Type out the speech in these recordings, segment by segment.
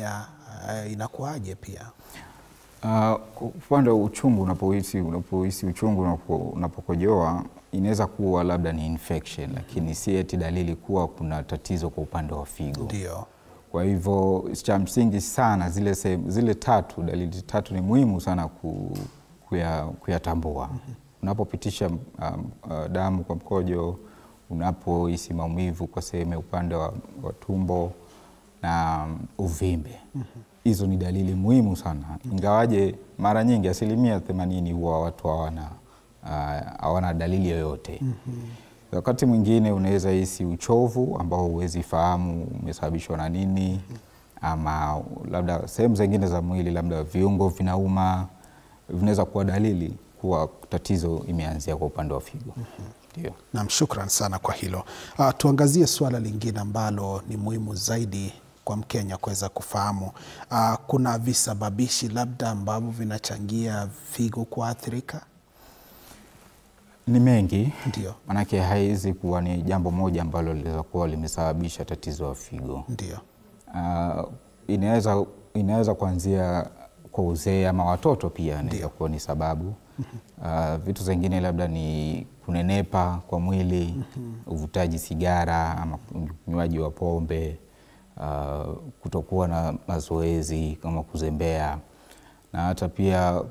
Kenya inakuaje pia? Upande wa uchungu, unapohisi uchungu unapokojoa, inaweza kuwa labda ni infection, lakini si eti dalili kuwa kuna tatizo kwa upande wa figo. Ndio. Kwa hivyo cha msingi sana zile dalili tatu ni muhimu sana kuyatambua. Unapopitisha damu kwa mkojo, unapohisi maumivu kwa sehemu upande wa tumbo na uvimbe. Hizo ni dalili muhimu sana. Ingawaje mara nyingi 80% huwa watu hawana dalili yoyote. Wakati mwingine unaweza hisi uchovu ambao huwezi fahamu umesababishwa na nini, ama labda sehemu zingine za mwili, labda viungo vinauma, vinaweza kuwa dalili kuwa tatizo imeanzia kwa upande wa figo. Ndio. Naam, shukran sana kwa hilo. Tuangazie swala lingine ambalo ni muhimu zaidi kwa Mkenya kuweza kufahamu. Kuna visababishi labda ambavyo vinachangia figo kuathirika? Ni mengi. Ndio. Manake haiwezi kuwa ni jambo moja ambalo linaweza kuwa limesababisha tatizo la figo. Ndio. Inaweza kuanzia kwa uzee ama watoto pia inaweza kuwa ni sababu. Vitu zingine labda ni kunenepa kwa mwili, uvutaji sigara ama unywaji wa pombe, kutokuwa na mazoezi kama kuzembea, na hata pia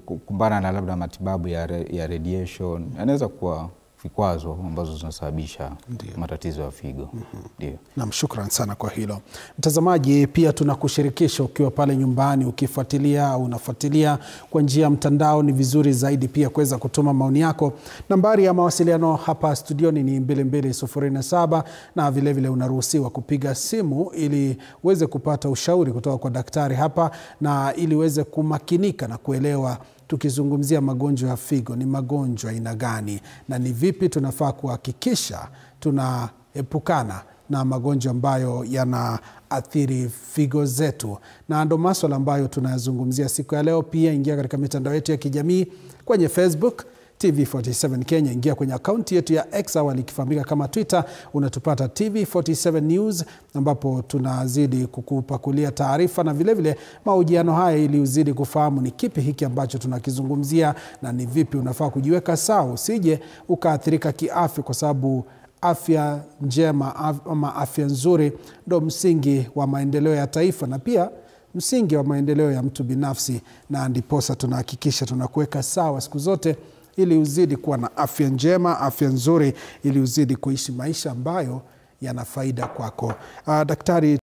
kukumbana na labda matibabu ya radiation yanaweza kuwa vikwazo ambazo zinasababisha matatizo ya figo. Ndio. Naam, shukran sana kwa hilo. Mtazamaji, pia tunakushirikisha ukiwa pale nyumbani ukifuatilia au unafuatilia kwa njia ya mtandao, ni vizuri zaidi pia kuweza kutuma maoni yako. Nambari ya mawasiliano hapa studioni ni 2207, na vile vile unaruhusiwa kupiga simu ili uweze kupata ushauri kutoka kwa daktari hapa, na ili uweze kumakinika na kuelewa tukizungumzia magonjwa ya figo ni magonjwa aina gani, na ni vipi tunafaa kuhakikisha tunaepukana na magonjwa ambayo yanaathiri figo zetu. Na ndo masuala ambayo tunayazungumzia siku ya leo. Pia ingia katika mitandao yetu ya kijamii kwenye Facebook TV47 Kenya, ingia kwenye akaunti yetu ya X awali ikifahamika kama Twitter, unatupata TV47 News, ambapo tunazidi kukupakulia taarifa na vile vile mahojiano haya ili uzidi kufahamu ni kipi hiki ambacho tunakizungumzia na ni vipi unafaa kujiweka sawa usije ukaathirika kiafya, kwa sababu afya njema ama afya nzuri ndo msingi wa maendeleo ya taifa na pia msingi wa maendeleo ya mtu binafsi, na ndiposa tunahakikisha tunakuweka sawa siku zote ili uzidi kuwa na afya njema, afya nzuri, ili uzidi kuishi maisha ambayo yana faida kwako. Daktari